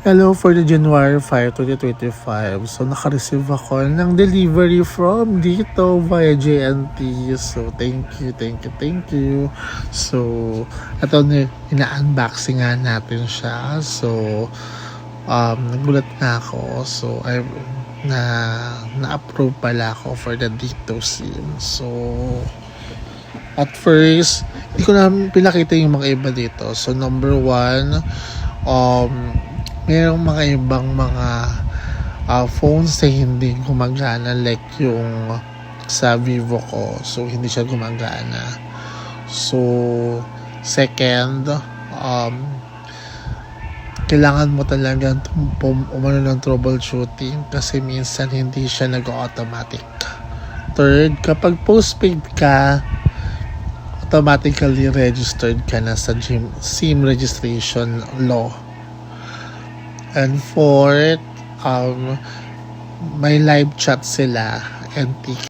Hello, for the January 5, 2025. So, naka-receive ako ng delivery from dito via JNT. So, thank you. So, ito na, ina-unboxing nga natin siya. So, nagulat na ako. So, na-approve pala ako for the Dito SIM. So, at first, hindi ko na pinakita yung mga iba dito. So, number one, mayroong mga ibang mga phones na hindi gumagana like yung sa Vivo ko. So, hindi siya gumagana. So, second, kailangan mo talaga umano ng troubleshooting kasi minsan hindi siya nag-automatic. Third, kapag postpaid ka, automatically registered ka na sa SIM registration law. And fourth, may live chat sila and